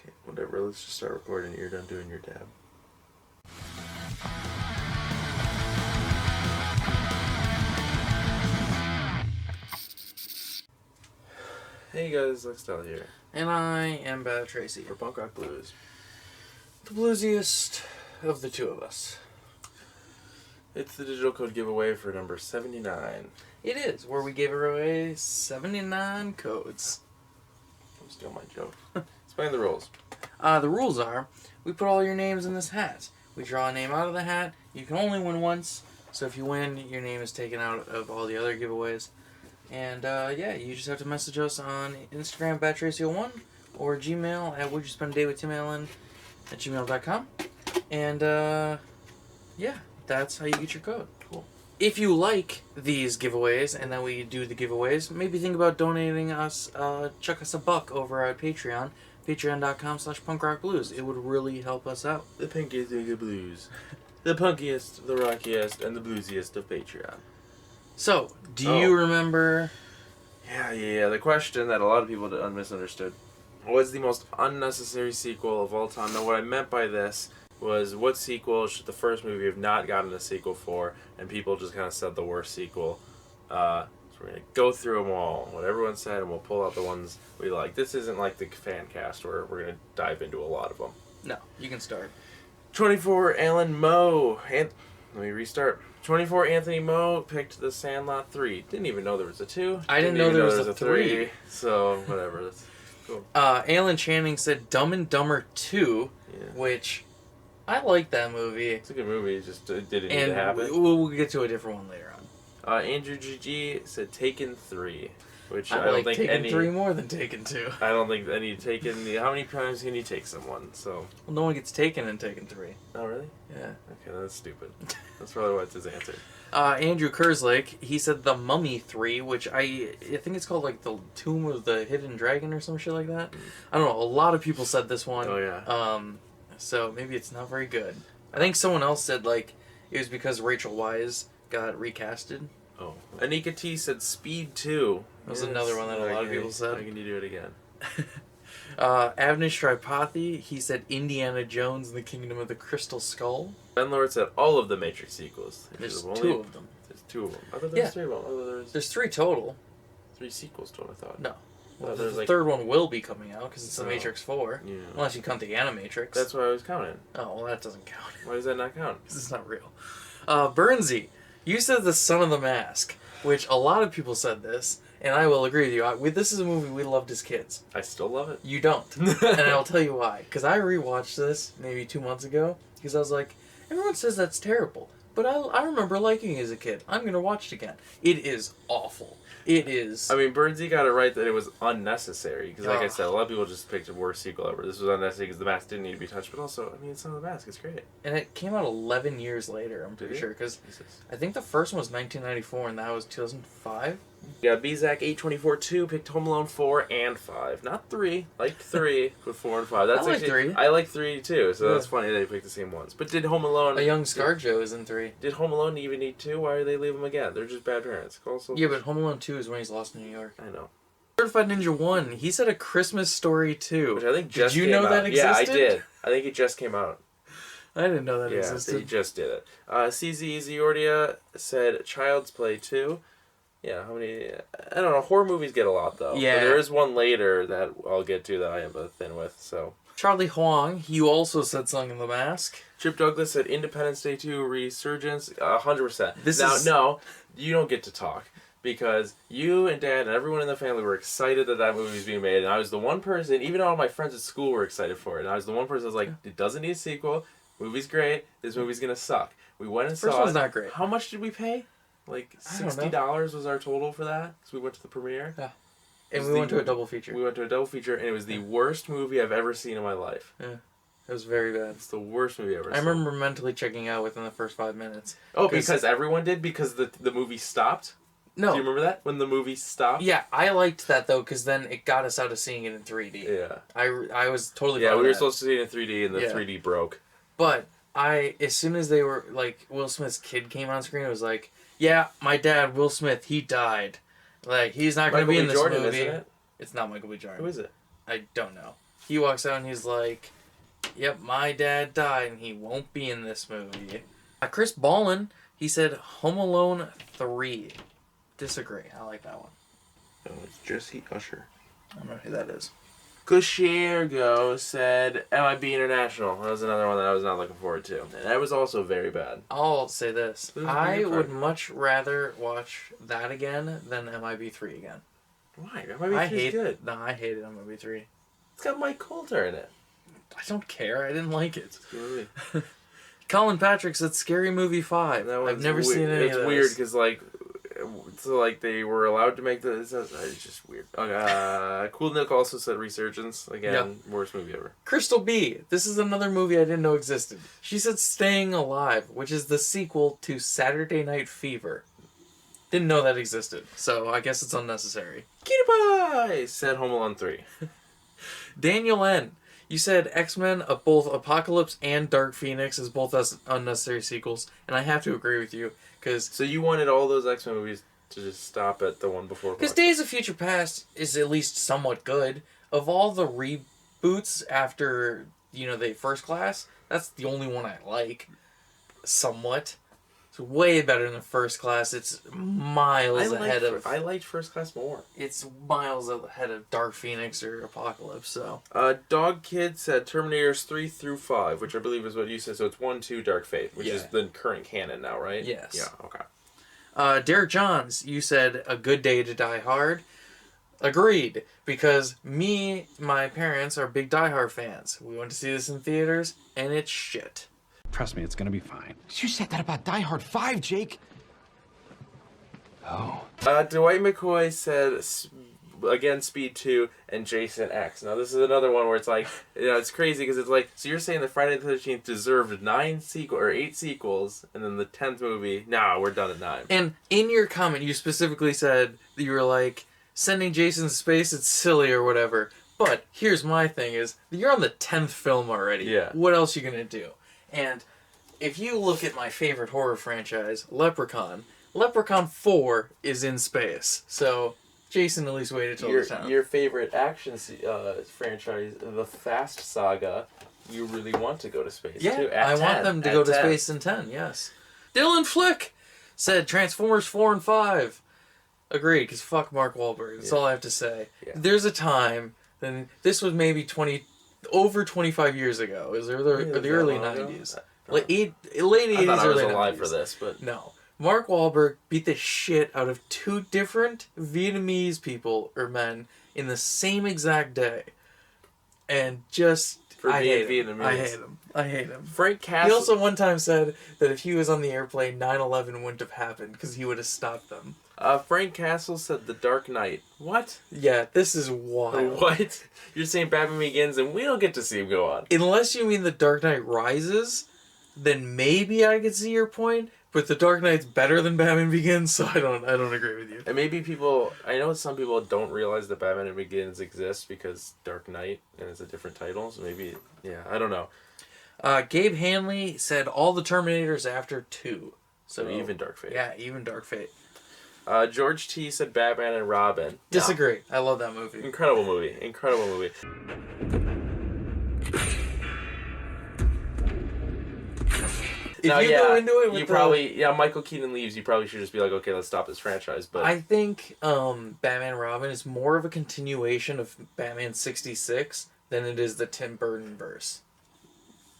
Okay, whatever. Let's just start recording. You're done doing your dab. Hey guys, Lextel here. And I am Bad Tracy. For Punk Rock Blues. The bluesiest of the two of us. It's the digital code giveaway for number 79. It is, where we gave away 79 codes. Don't steal my joke. Explain the rules. The rules are, we put all your names in this hat. We draw a name out of the hat. You can only win once, so if you win, your name is taken out of all the other giveaways. And, yeah, you just have to message us on Instagram, BadTracy01, or Gmail at wouldyouspendaday@gmail.com. And, yeah, that's how you get your code. Cool. If you like these giveaways, and then we do the giveaways, maybe think about donating us, chuck us a buck over at Patreon, patreon.com/punkrockblues. It would really help us out. The pinkiest thing of blues. The punkiest, the rockiest, and the bluesiest of Patreon. So, do you remember... Yeah. The question that a lot of people misunderstood was the most unnecessary sequel of all time. Now, what I meant by this was, what sequel should the first movie have not gotten a sequel for? And people just kind of said the worst sequel. So we're going to go through them all, what everyone said, and we'll pull out the ones we like. This isn't like the fan cast where we're going to dive into a lot of them. No, you can start. 24, Alan Moe. Let me restart. 24, Anthony Moe picked The Sandlot 3. Didn't even know there was a 2. I didn't know there was a 3. So, whatever. That's cool. Alan Channing said Dumb and Dumber 2, which... I like that movie. It's a good movie, it just didn't need to happen. We'll get to a different one later on. Andrew GG said Taken 3. Which I don't like think Taken 3 more than Taken 2. I don't think any Taken... How many times can you take someone? So. Well, no one gets taken in Taken 3. Oh, really? Yeah. Okay, that's stupid. That's probably what's his answer. Andrew Kerslake, he said The Mummy 3, which I think it's called like The Tomb of the Hidden Dragon or some shit like that. I don't know, a lot of people said this one. Oh, yeah. So maybe it's not very good. I think someone else said like it was because Rachel Weisz got recasted. Oh. Anika T said Speed 2. That was another one that a lot of people said. How can you do it again? Avnish Tripathi, he said Indiana Jones and the Kingdom of the Crystal Skull. Ben Lord said all of the Matrix sequels. There's 2 of them. There's 2 of them. I thought there was 3 of them. There's 3 total. 3 sequels to them, I thought. No. Well, the like... third one will be coming out because it's the Matrix 4. Yeah. Unless you count the Animatrix. That's what I was counting. Oh, well, that doesn't count. Why does that not count? Because it's not real. Burnsy, you said The Son of the Mask, which a lot of people said this, and I will agree with you. This is a movie we loved as kids. I still love it. You don't. And I'll tell you why. Because I rewatched this maybe 2 months ago, because I was like, everyone says that's terrible. But I remember liking it as a kid. I'm going to watch it again. It is awful. It is. I mean, Burnsy got it right that it was unnecessary. Because, like I said, a lot of people just picked a worst sequel ever. This was unnecessary because the mask didn't need to be touched. But also, I mean, it's not the mask. It's great. And it came out 11 years later, I'm pretty sure. Because I think the first one was 1994, and that was 2005. Yeah, Bizak824-2 picked Home Alone 4 and 5. Not 3. Liked 3, but 4 and 5. That's I like 3. I like 3 too, so that's funny they picked the same ones. But did Home Alone... A Young ScarJo is in 3. Did Home Alone even need 2? Why did they leave them again? They're just bad parents. Yeah, but Home Alone 2 is when he's lost in New York. I know. Certified Ninja 1, he said A Christmas Story 2. Which I think just Did you know that existed? Yeah, I did. I think it just came out. I didn't know that existed. Yeah, they just did it. CZ Ziordia said Child's Play 2. Yeah, how many... I don't know. Horror movies get a lot, though. Yeah. But there is one later that I'll get to that I am a thin with, so... Charlie Huang, you also said Song in the Mask. Chip Douglas said Independence Day 2 Resurgence. 100%. No, you don't get to talk. Because you and Dad and everyone in the family were excited that that movie was being made. And I was the one person, even all my friends at school were excited for it. And I was the one person that was like, it doesn't need a sequel. Movie's great. This movie's going to suck. We went and saw it. First one's not great. How much did we pay? Like $60 was our total for that, because we went to the premiere. Yeah, and we went to a double feature. We went to a double feature, and it was the worst movie I've ever seen in my life. Yeah, it was very bad. It's the worst movie I've ever seen. I remember mentally checking out within the first 5 minutes. Oh, because everyone did? Because the movie stopped? No. Do you remember that? When the movie stopped? Yeah, I liked that, though, because then it got us out of seeing it in 3D. Yeah. I was totally fine with we were supposed to see it in 3D, and the 3D broke. But as soon as they were, like, Will Smith's kid came on screen, it was like... Yeah, my dad, Will Smith, he died. Like, he's not going to be in this Jordan, movie. Isn't it? It's not Michael B. Jordan. Who is it? I don't know. he walks out and he's like, "Yep, my dad died and he won't be in this movie." Chris Ballin, he said Home Alone 3. Disagree. I like that one. Oh, it's Jesse Usher. I don't know who that is. Gushergo said MIB International. That was another one that I was not looking forward to. And that was also very bad. I'll say this. This is I weird would part. much rather watch that again than MIB 3 again. Why? MIB 3 is good. No, I hated MIB 3. It's got Mike Coulter in it. I don't care. I didn't like it. It's a good movie. Colin Patrick said Scary Movie 5. That I've one's never seen any of It's those. weird because they were allowed to make it's just weird. Cool Nick also said Resurgence. Again, worst movie ever. Crystal B. This is another movie I didn't know existed. She said Staying Alive, which is the sequel to Saturday Night Fever. Didn't know that existed, so I guess it's unnecessary. Cutie Pie said Home Alone 3. Daniel N. You said X-Men of both Apocalypse and Dark Phoenix is both as unnecessary sequels, and I have to agree with you, because So you wanted all those X-Men movies to just stop at the one before? Days of Future Past is at least somewhat good. Of all the reboots after, the First Class, that's the only one I like, somewhat. It's way better than First Class. It's miles ahead of... I liked First Class more. It's miles ahead of Dark Phoenix or Apocalypse, so... Dog Kid said Terminators 3 through 5, which I believe is what you said. So it's 1, 2, Dark Fate, which is the current canon now, right? Yes. Yeah, okay. Derek Johns, you said A Good Day to Die Hard. Agreed, because my parents are big Die Hard fans. We went to see this in theaters, and it's shit. Trust me, it's gonna be fine. You said that about Die Hard 5, Jake. Oh. Dwight McCoy said, again, Speed 2 and Jason X. Now, this is another one where it's like, it's crazy because it's like, so you're saying that Friday the 13th deserved 8 sequels, and then the 10th movie, we're done at 9. And in your comment, you specifically said that you were like, sending Jason to space, it's silly or whatever. But here's my thing is, you're on the 10th film already. Yeah. What else are you going to do? And if you look at my favorite horror franchise, Leprechaun 4 is in space. So Jason at least waited till the 10th. Your favorite action franchise, the Fast Saga, you really want to go to space too. I want them to go to space in 10, yes. Dylan Flick said Transformers 4 and 5. Agreed, because fuck Mark Wahlberg. That's all I have to say. Yeah. There's a time, and this was maybe over 25 years ago. It was the early 90s. Late 80s, I thought I was early alive 90s. for this, but... No. Mark Wahlberg beat the shit out of 2 different Vietnamese people, or men, in the same exact day. And just... I hate Vietnamese. I hate him. Frank Castle... He also one time said that if he was on the airplane, 9/11 wouldn't have happened, because he would have stopped them. Frank Castle said The Dark Knight. What? Yeah, this is wild. What? You're saying Batman Begins and we don't get to see him go on. Unless you mean The Dark Knight Rises, then maybe I could see your point, but The Dark Knight's better than Batman Begins, so I don't agree with you. And maybe I know some people don't realize that Batman Begins exists because Dark Knight, and it's a different title, so maybe, I don't know. Gabe Hanley said all the Terminators after 2. So even Dark Fate. Yeah, even Dark Fate. George T said Batman and Robin. Disagree. I love that movie. Incredible movie. If you go into it with you probably Michael Keaton leaves, you probably should just be like, okay, let's stop this franchise. But I think Batman and Robin is more of a continuation of Batman 66 than it is the Tim Burton verse.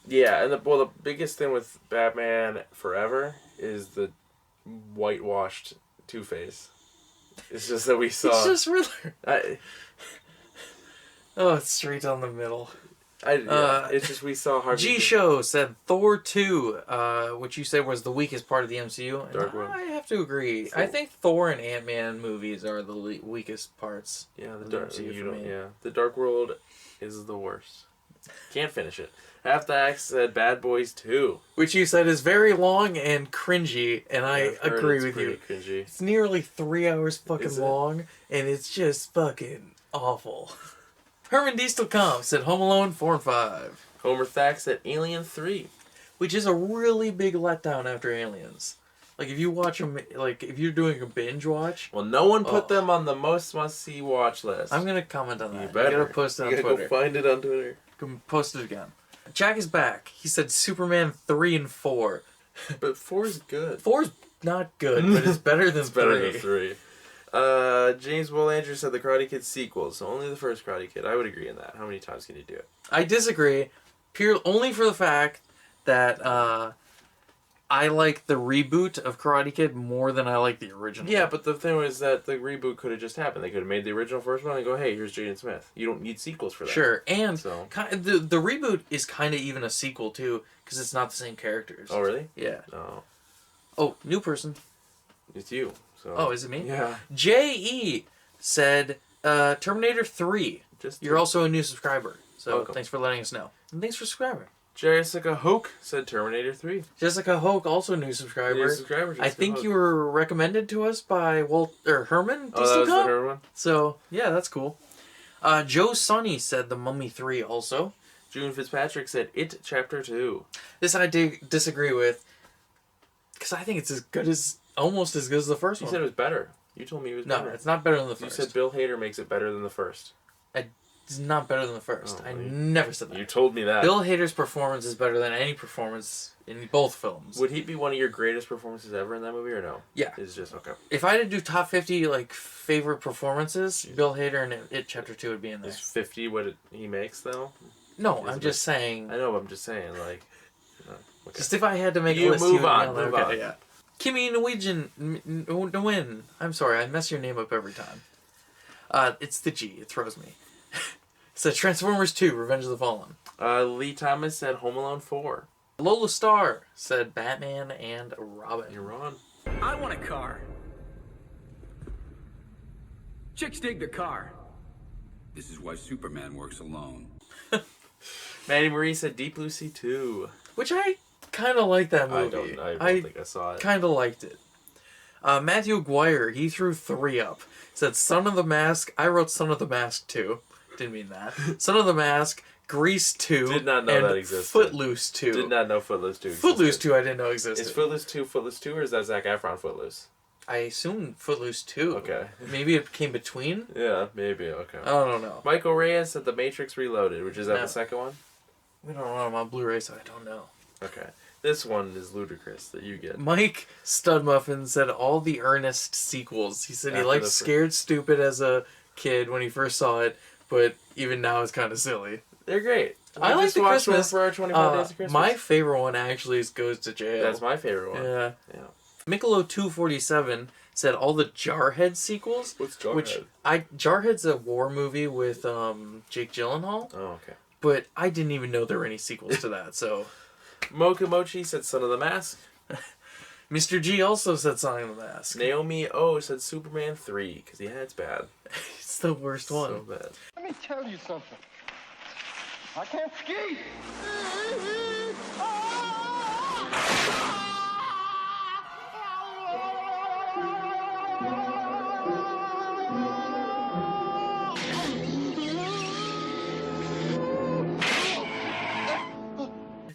Yeah, and the biggest thing with Batman Forever is the whitewashed Two-Face. It's just that we saw... It's just Riddler. It's straight down the middle. It's just we saw Harvey... G-Show said Thor 2, which you said was the weakest part of the MCU. And I have to agree. I think Thor and Ant-Man movies are the weakest parts of the MCU for me. Yeah, the Dark World is the worst. Can't finish it. Half the Axe said Bad Boys 2. Which you said is very long and cringy, and I agree with you. Cringy. It's nearly 3 hours fucking long, and it's just fucking awful. Herman Diestelkamp said Home Alone 4 and 5. Homer Thack said Alien 3. Which is a really big letdown after Aliens. Like if you watch them, like if you're doing a binge watch. Well, no one put them on the most must-see watch list. I'm gonna comment on that. You better. You gotta post it on Twitter. Twitter. Go find it on Twitter. Post it again. Jack is back. He said Superman 3 and 4. But 4 is good. 4's not good, but it's better than 3. It's better than 3. James Will Andrews said the Karate Kid sequel, so only the first Karate Kid. I would agree in that. How many times can you do it? I disagree, only for the fact that I like the reboot of Karate Kid more than I like the original. Yeah, but the thing was that the reboot could have just happened. They could have made the original first one and go, hey, here's Jaden Smith. You don't need sequels for that. Sure, and so. the reboot is kind of even a sequel, too, because it's not the same characters. Oh, really? Yeah. Oh. Oh, new person. It's you. So. Oh, is it me? Yeah. J.E. said Terminator 3. You're also a new subscriber, so Welcome. Thanks for letting us know. And thanks for subscribing. Jessica Hoke said Terminator 3. Jessica Hoke, also new subscriber. New subscriber, I think Hoke. you were recommended to us by Herman. Oh, that was the Herman one? So, yeah, that's cool. Joe Sonny said The Mummy 3 also. June Fitzpatrick said It Chapter 2. This I disagree with, because I think it's almost as good as the first You one. said it was better. You told me it was better. No, it's not better than the first. You said Bill Hader makes it better than the first. It's not better than the first. Oh, I never said that. You told me that. Bill Hader's performance is better than any performance in both films. Would he be one of your greatest performances ever in that movie, or no? Yeah. It's just, okay. If I had to do top 50 favorite performances, Bill Hader and It Chapter 2 would be in there. Is 50 what he makes, though? No, I'm just saying. I know, but I'm just saying, okay. Just if I had to make You a list, move you on, would move okay, on. yeah. Kimmy Nguyen. I'm sorry, I mess your name up every time. It's the G. It throws me. Said Transformers 2, Revenge of the Fallen. Lee Thomas said Home Alone 4. Lola Starr said Batman and Robin. You're on. I want a car. Chicks dig the car. This is why Superman works alone. Maddie Marie said Deep Blue Sea 2. Which I kind of like that movie. I don't think I saw it. Kind of liked it. Matthew Aguirre, he threw 3 up. Said Son of the Mask. I wrote Son of the Mask 2. Didn't mean that. Son of the Mask, Grease 2. Did not know and that existed. Footloose 2. Did not know Footloose 2 existed. Footloose 2 I didn't know existed. Is Footloose 2, or is that Zac Efron Footloose? I assume Footloose 2. Okay. Maybe it came between? Yeah, maybe, okay. I don't know. Michael Reyes said The Matrix Reloaded, which is that No. the second one? We don't know. I'm on Blu-ray, so I don't know. Okay. This one is ludicrous that you get. Mike Studmuffin said all the Ernest sequels. He said he After liked the Scared Stupid as a kid when he first saw it, but even now it's kind of silly. They're great. I like just the watched Christmas. one for our 25 Days of Christmas. My favorite one actually is Goes to Jail. That's my favorite one. Yeah. Yeah. Michelob 247 said all the Jarhead sequels. What's Jarhead? Which Jarhead's a war movie with Jake Gyllenhaal, Oh, okay. but I didn't even know there were any sequels to that. So Mocha Mochi said Son of the Mask. Mr. G also said Son of the Mask. Naomi O said Superman 3, because yeah, it's bad. It's the worst one. So bad. Let me tell you something. I can't ski.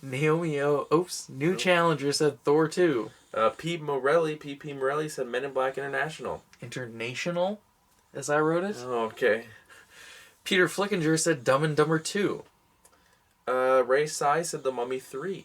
Naomi O. Oops. New Challenger said Thor 2. P. Morelli said Men in Black International. International, as I wrote it. Oh, okay. Peter Flickinger said Dumb and Dumber 2. Ray Sai said The Mummy 3.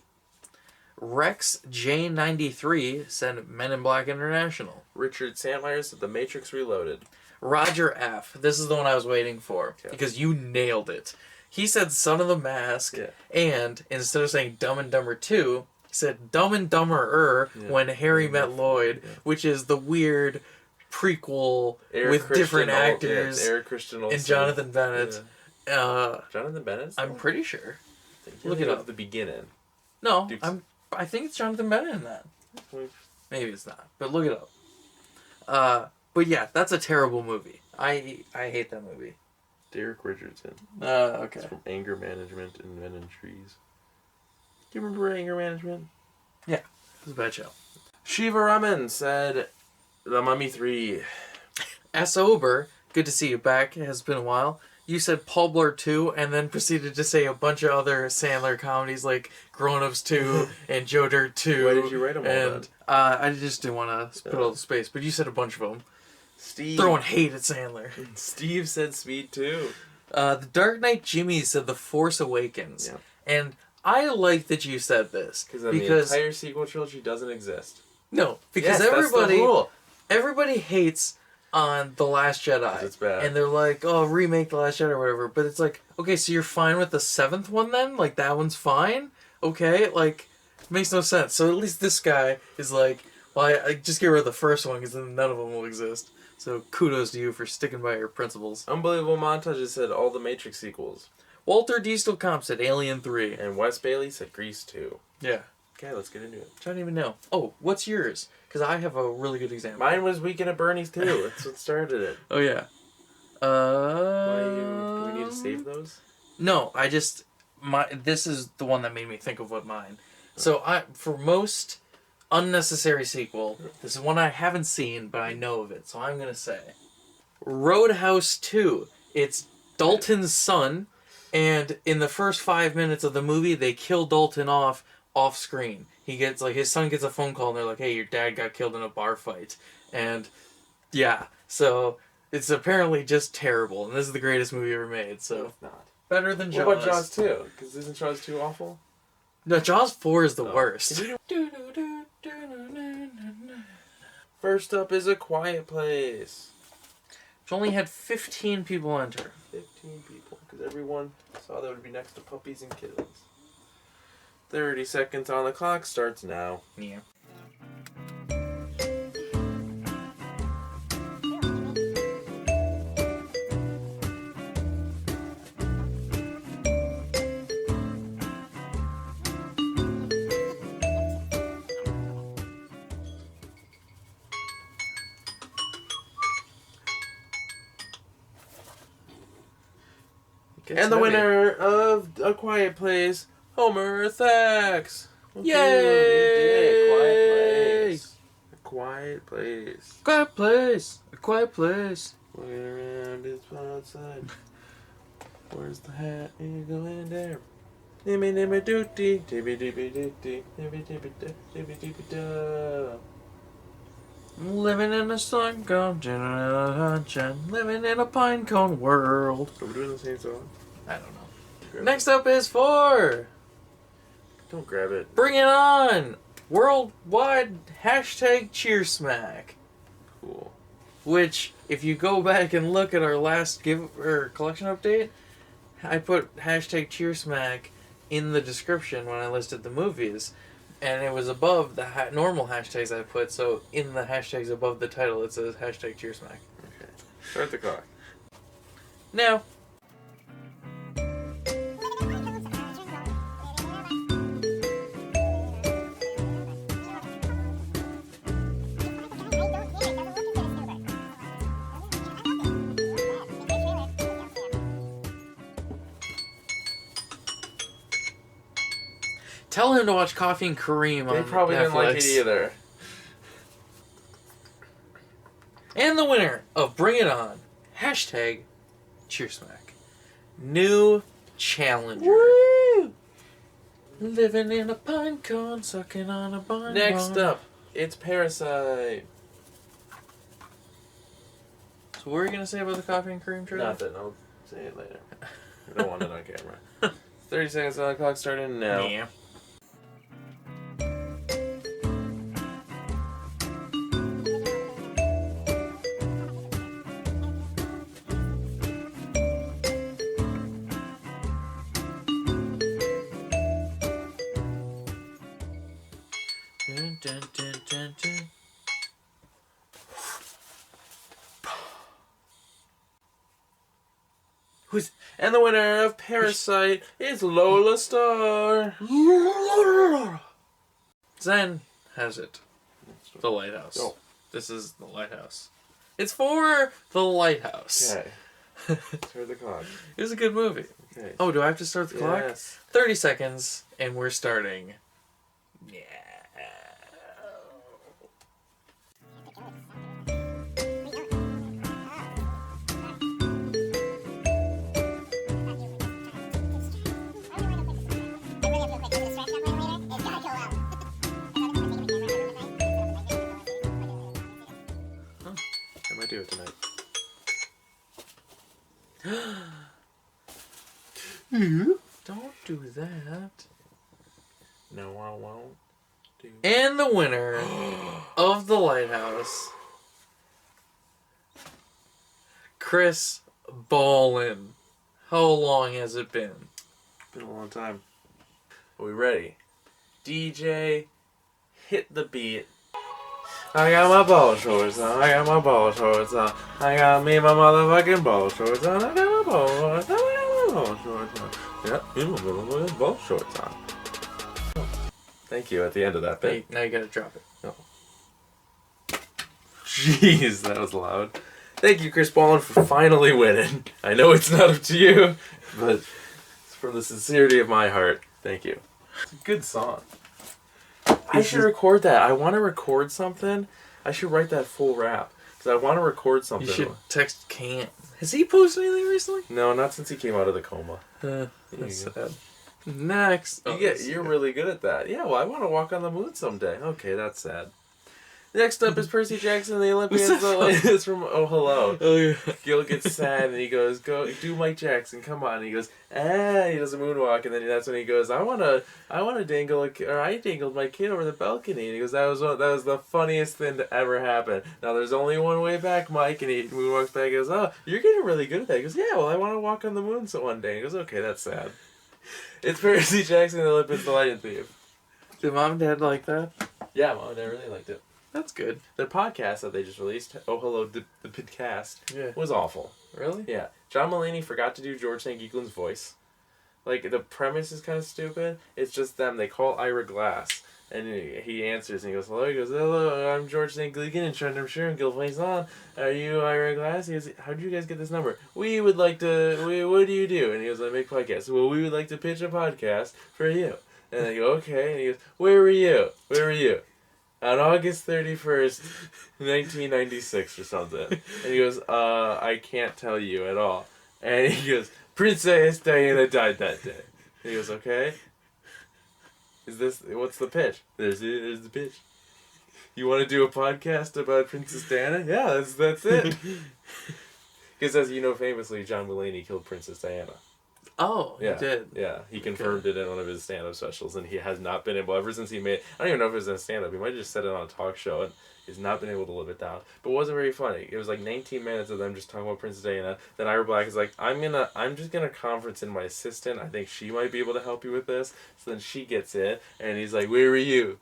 Rex J93 said Men in Black International. Richard Sandler said The Matrix Reloaded. Roger F. This is the one I was waiting for, because you nailed it. He said Son of the Mask, and instead of saying Dumb and Dumber 2, he said Dumb and Dumberer When Harry Met Lloyd, which is the weird prequel with different actors Eric Christian Olsen. and Jonathan Bennett. Jonathan Bennett? I'm pretty sure. Look it up at the beginning. No, I think it's Jonathan Bennett in that. Maybe it's not, but look it up. But yeah, that's a terrible movie. I hate that movie. Derek Richardson. Okay. It's from Anger Management and Men and Trees. Do you remember Anger Management? Yeah, it was a bad show. Shiva Raman said The Mummy 3. S. Ober, good to see you back. It has been a while. you said Paul Blart 2 and then proceeded to say a bunch of other Sandler comedies like Grown Ups 2 and Joe Dirt 2. Why did you write them all And I just didn't want to put all the space, but you said a bunch of them. Steve. Throwing hate at Sandler. Steve said Speed 2. The Dark Knight Jimmy said The Force Awakens. Yeah. And I like that you said this. Because the entire sequel trilogy doesn't exist. No, because Yes, that's the rule. everybody hates on The Last Jedi. It's bad. And they're like, oh, remake The Last Jedi or whatever. But it's like, okay, so you're fine with the 7th one then? Like, that one's fine? Okay, like, makes no sense. So at least this guy is like, well, I just get rid of the first one because then none of them will exist. So kudos to you for sticking by your principles. Unbelievable Montages said all the Matrix sequels. Walter D. Comp said Alien 3. And Wes Bailey said Grease 2. Yeah. Okay, let's get into it. I don't even know. Oh, what's yours? Because I have a really good example. Mine was Weekend at Bernie's too. That's what started it. Oh, yeah. Do we need to save those? No, this is the one that made me think of what mine. So for most unnecessary sequel, this is one I haven't seen, but I know of it, so I'm gonna say Roadhouse 2. It's Dalton's son, and in the first 5 minutes of the movie, they kill Dalton off screen. He gets his son gets a phone call, and they're like, "Hey, your dad got killed in a bar fight," and yeah, so it's apparently just terrible, and this is the greatest movie ever made. So It's not. better than Jaws. What about Jaws 2? Because isn't Jaws 2 awful? No, Jaws 4 is the worst. First up is A Quiet Place. Which only had 15 people enter. 15 people, because everyone saw that would be next to puppies and kittens. 30 seconds on the clock starts now. Yeah. And the winner of A Quiet Place, Homer Thax. Yay! A Quiet Place. Quiet place. A quiet place. Looking around, it's outside. Where's the hat? You go in there. Nimmy nimmy doody, dibby dibby doody, dibby dibby da, dibby dibby da. Living in a sun-gone generation. Living in a pine cone world. Are we doing the same song? I don't know. Next up is 4. Don't grab it. Bring it on! Worldwide hashtag Cheersmack. Cool. Which, if you go back and look at our last collection update, I put hashtag Cheersmack in the description when I listed the movies, and it was above the normal hashtags I put, so in the hashtags above the title it says hashtag Cheersmack. Okay. Start the clock. Now. Tell him to watch Coffee and Kareem on They probably Netflix. didn't like it either. And the winner of Bring It On, hashtag Cheersmack. New challenger. Woo! Living in a pine cone, sucking on a bun. Next up, it's Parasite. So what were you going to say about the Coffee and Kareem trailer? Nothing. I'll say it later. I don't want it on camera. 30 seconds on the clock starting now. Yeah. Dun, dun, dun, dun, dun. And the winner of Parasite is Lola Star. Zen has it. The Lighthouse. Go. This is The Lighthouse. It's for The Lighthouse. Okay. Start the clock. It was a good movie. Okay. Oh, do I have to start the clock? Yes. 30 seconds, and we're starting. Yeah. do that. No, I won't do. And the winner of the Lighthouse, Chris Ballin. How long has it been? Been a long time. Are we ready? DJ, hit the beat. I got my ball shorts on. I got my ball shorts on. I got me my motherfucking ball shorts on. I got my ball shorts on. I got my ball shorts on. Yeah, me my motherfucking ball shorts on. Thank you at the end of that bit. Now you gotta drop it. No. Jeez, that was loud. Thank you, Chris Ballin, for finally winning. I know it's not up to you, but it's from the sincerity of my heart. Thank you. It's a good song. I should record that. I want to record something. I should write that full rap. Because I want to record something. You should text Can't. Has he posted anything recently? No, not since he came out of the coma. That's sad. Next. You're really good at that. Yeah, well, I want to walk on the moon someday. Okay, that's sad. Next up is Percy Jackson and the Olympians. It's from Oh Hello. Oh yeah. Gil gets sad and he goes, "Go do Mike Jackson, come on." And he goes, "Ah." He does a moonwalk and then that's when he goes, I wanna dangle I dangled my kid over the balcony. And he goes, that was the funniest thing to ever happen. Now there's only one way back, Mike. And he moonwalks back and goes, "Oh, you're getting really good at that." He goes, "Yeah, well, I want to walk on the moon one day." He goes, "Okay, that's sad." It's Percy Jackson and the Olympians, the Lion Thief. Did Mom and Dad like that? Yeah, Mom and Dad really liked it. That's good. Their podcast that they just released, Oh Hello, the Podcast, Yeah. was awful. Really? Yeah. John Mulaney forgot to do George St. Geekland's voice. Like, the premise is kind of stupid. It's just them. They call Ira Glass. And he answers and he goes, "Hello." He goes, "Hello, I'm George St. Geekland, and I'm sure I'm Gilface on. Are you Ira Glass?" He goes, "How did you guys get this number?" What do you do? And he goes, "I make podcasts." "Well, we would like to pitch a podcast for you." And I go, "Okay." And he goes, Where were you? On August 31st, 1996 or something. And he goes, I can't tell you at all. And he goes, "Princess Diana died that day." And he goes, "Okay. What's the pitch?" There's the pitch. "You want to do a podcast about Princess Diana?" "Yeah, that's it." Because as you know, famously, John Mulaney killed Princess Diana. Oh, Yeah, he did. Yeah, he confirmed it in one of his stand-up specials, and he has not been able, ever since he made, I don't even know if it was in stand-up, he might have just said it on a talk show, and he's not been able to live it down. But it wasn't very funny. It was like 19 minutes of them just talking about Princess Diana. Then Ira Black is like, I'm just gonna conference in my assistant. I think she might be able to help you with this. So then she gets in, and he's like, "Where were you?"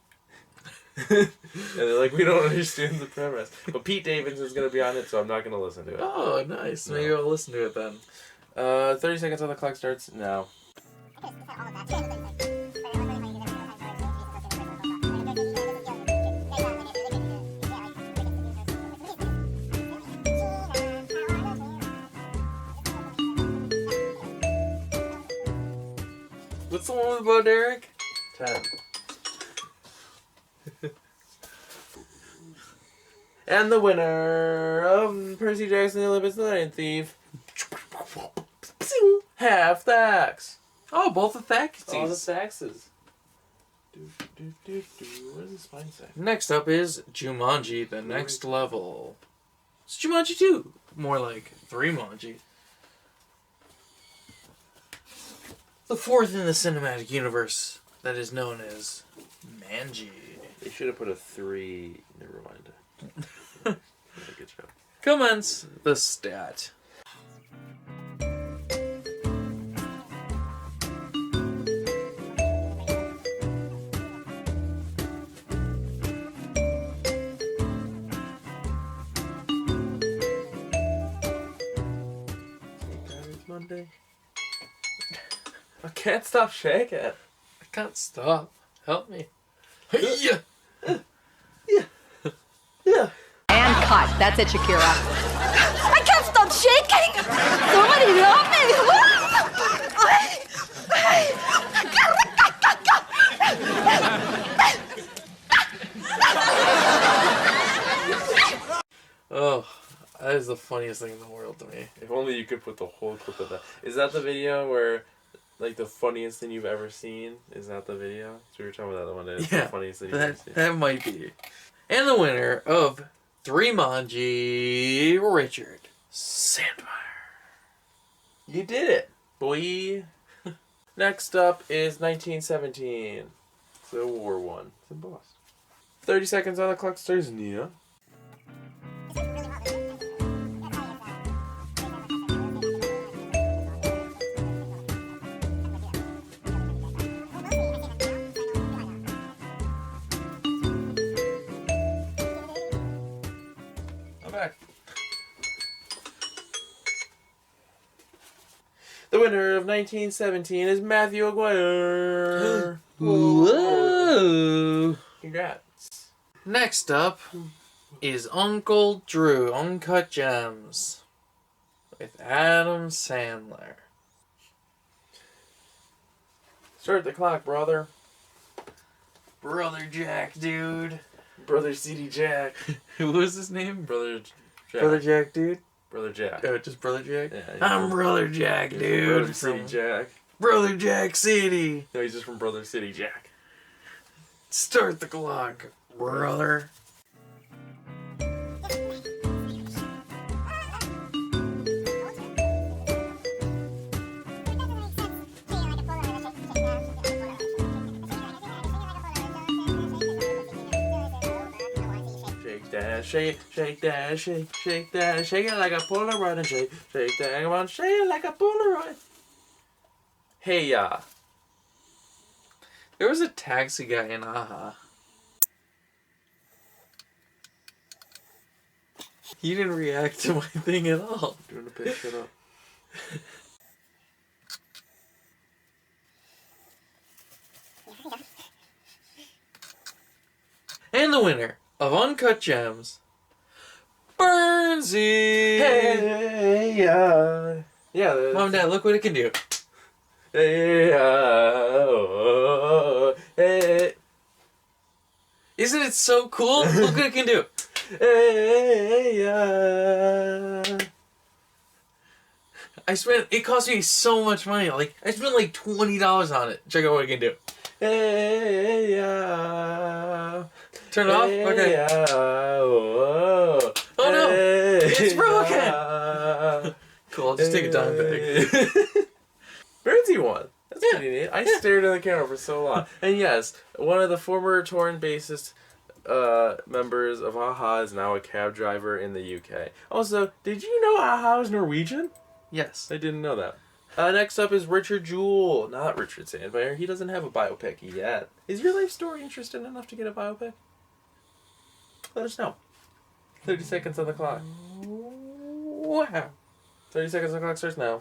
And they're like, "We don't understand the premise." But Pete Davidson's gonna be on it, so I'm not gonna listen to it. Oh, nice. No. Maybe I'll listen to it then. 30 seconds on the clock starts now. What's the one about Derek? 10. And the winner of Percy Jackson and the Olympians, the Lion Thief. Half Thax. Oh, both the Thaxes. All the Thaxes. What does the spine say? Next up is Jumanji, the next level. It's Jumanji 2. More like 3-Manji. The fourth in the cinematic universe that is known as Manji. They should have put a 3. Never mind. Good joke. Commence the stat. Monday. I can't stop shaking. I can't stop. Help me. Yeah. Yeah. And cut. That's it, Shakira. I can't stop shaking. Somebody help me. Oh, that is the funniest thing in the world to me. If only you could put the whole clip of that. Is that the video where, like, the funniest thing you've ever seen? Is that the video? So we were talking about that one day. It's Yeah, the funniest thing you've ever seen. that might be. And the winner of 3-Manji, Richard Sandmeyer. You did it, boy. Next up is 1917. Civil War One. It's embossed. 30 seconds on the clock starts now. I'm back. The winner of 1917 is Matthew Aguirre. Whoa! Congrats. Next up is Uncle Drew, Uncut Gems, with Adam Sandler. Start the clock, brother. Brother Jack, dude. Brother CD Jack. Who was his name? Brother Jack. Brother Jack, dude. Brother Jack. Oh, just Brother Jack? Yeah, I'm Brother Jack, he's dude. from Brother City Jack. Brother Jack City. No, he's just from Brother City Jack. Start the clock, brother. Shake that, shake that, shake that, shake it like a Polaroid and shake that, come on, shake it like a Polaroid. Hey ya. There was a taxi guy in Aha. He didn't react to my thing at all. Doing a pitch, shut up. And the winner of Uncut Gems, Burnsy. Hey ya. Yeah. Mom and Dad, look what it can do. Hey ya. Oh, hey. Isn't it so cool? Look what it can do. Hey ya. It cost me so much money. Like, I spent like $20 on it. Check out what it can do. Hey ya. Turn it off? Hey Okay. ya. Oh, no. Hey It's broken. ya. Cool, I'll just take a dime bag. Burnsy won. That's Yeah. pretty neat. I stared at the camera for so long. And yes, one of the former Torn bassist members of Aha is now a cab driver in the UK. Also, did you know Aha is Norwegian? Yes. I didn't know that. Next up is Richard Jewell, not Richard Sandberg. He doesn't have a biopic yet. Is your life story interesting enough to get a biopic? Let us know. 30 seconds on the clock. Wow. 30 seconds on the clock starts now.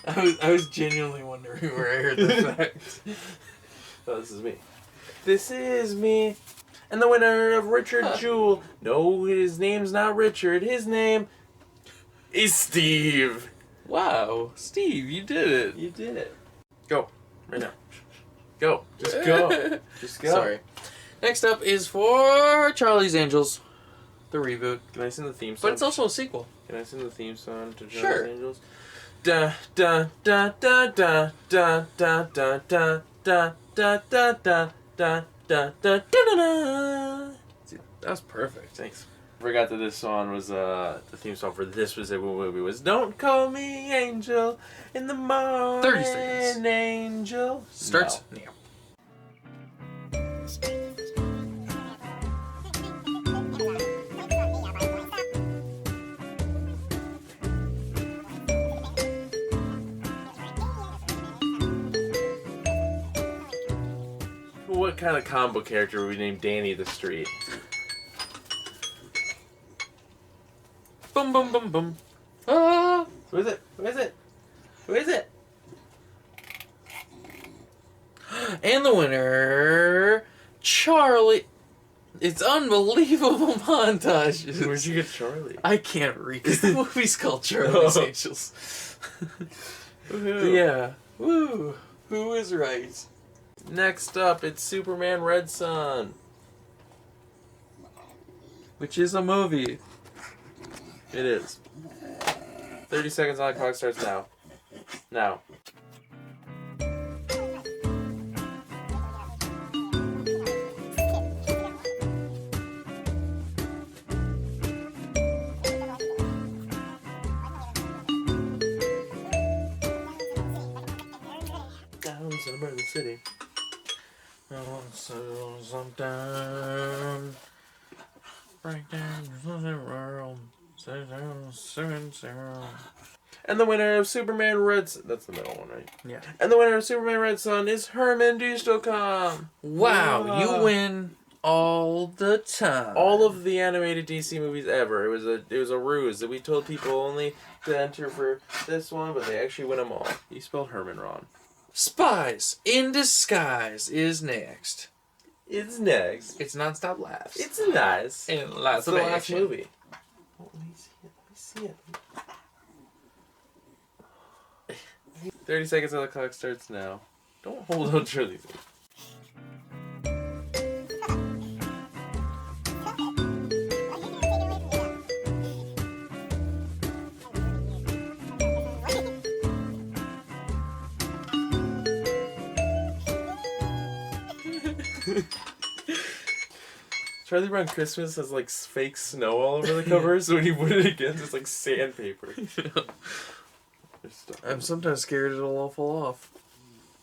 I was genuinely wondering where I heard the fact. Oh, this is me. This is me. And the winner of Richard Jewell. No, his name's not Richard. His name is Steve. Wow. Steve, you did it. You did it. Go. Right now. Go. Just go. Just go. Sorry. Next up is for Charlie's Angels, the reboot. Can I sing the theme song? But it's also a sequel. Can I sing the theme song to Charlie's Sure. Angels? Da da da da da da da da da da da da da da da da da. That was perfect. Thanks. Forgot that this song was the theme song for this specific movie was "Don't Call Me Angel in the Morning." 30 seconds. Angel Starts No. now. What kind of comic book character would we name Danny the Street? Boom, boom, boom, boom. Ah! Who is it? Who is it? Who is it? And the winner, Charlie. It's unbelievable montages. Where'd you get Charlie? I can't read because the movie's called Charlie's Oh. Angels. Woohoo. Yeah. Woo. Who is right? Next up, it's Superman Red Son. Which is a movie. It is. 30 seconds on the clock starts now. Now. Down somewhere in the city. Sometime break down the world. And the winner of Superman Red Sun... That's the middle one, right? Yeah. And the winner of Superman Red Sun is Herman Düstelkamp. Wow, you win all the time. All of the animated DC movies ever. It was a ruse that we told people only to enter for this one, but they actually win them all. You spelled Herman wrong. Spies in Disguise is next. It's next. It's non-stop laughs. It's nice. And lots It's of the last action. movie. Oh, let me see it. 30 seconds on the clock starts now. Don't hold on to these. Charlie Brown Christmas has like fake snow all over the cover, so when you put it against, it's like sandpaper. I'm sometimes scared it'll all fall off.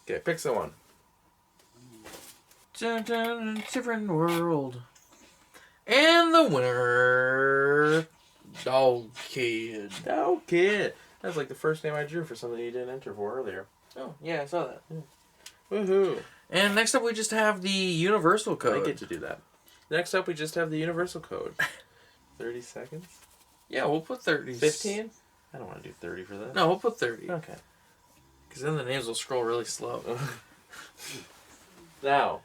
Okay, pick someone. Different world. And the winner, Dog Kid. Oh, kid. That's like the first name I drew for something you didn't enter for earlier. Oh, yeah, I saw that. Woohoo. And next up we just have the Universal I Code. get to do that. Next up, we just have the Universal Code. 30 seconds? Yeah, we'll put 30. 15? I don't want to do 30 for this. No, we'll put 30. Okay. Because then the names will scroll really slow. Now.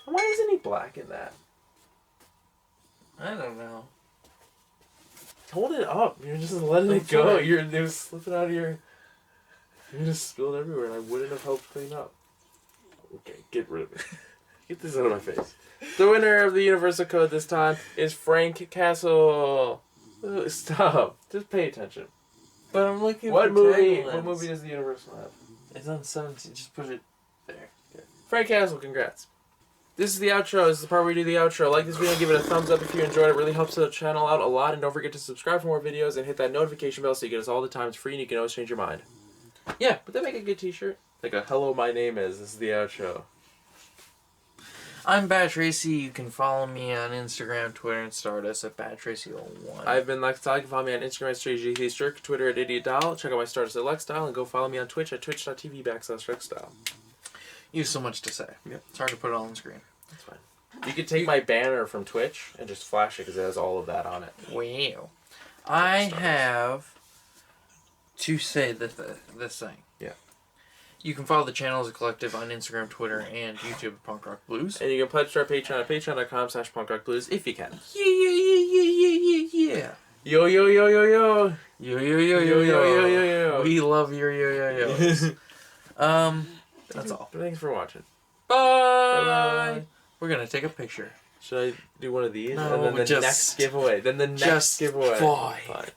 Why isn't he black in that? I don't know. Hold it up. You're just letting it go. It was slipping out of your... You just spilled everywhere and I wouldn't have helped clean up. Okay, get rid of it. Get this out of my face. The winner of the Universal Code this time is Frank Castle. Stop. Just pay attention. But I'm looking What for movie? taglines. What movie does the Universal have? It's on 17. Just put it there. Good. Frank Castle, congrats. This is the outro. This is the part where we do the outro. Like this video, give it a thumbs up if you enjoyed it. It really helps the channel out a lot. And don't forget to subscribe for more videos and hit that notification bell so you get us all the time. It's free and you can always change your mind. Yeah, would that make a good t-shirt? Like a hello, my name is. This is the outro. I'm Bat Tracy. You can follow me on Instagram, Twitter, and Stardust at BatTracy01. I've been Lexstyle. You can follow me on Instagram at StrayGTStrick, Twitter at IdiotDoll. Check out my Stardust at Lexstyle and go follow me on Twitch at twitch.tv/Lexstyle. You have so much to say. Yep. It's hard to put it all on the screen. That's fine. You could take my banner from Twitch and just flash it because it has all of that on it. Wow. I have to say this thing. Yeah. You can follow the channel as a collective on Instagram, Twitter, and YouTube at Punk Rock Blues. And you can pledge to our Patreon at patreon.com/punkrockblues if you can. Yeah. Yo, yo, yo, yo, yo. Yo, yo, yo, yo, yo, yo, yo. We love your yo, yo, yo. That's all. Thanks for watching. Bye. Bye-bye. We're going to take a picture. Should I do one of these? No, and then the just- next giveaway. Then the next just giveaway. bye. Fine.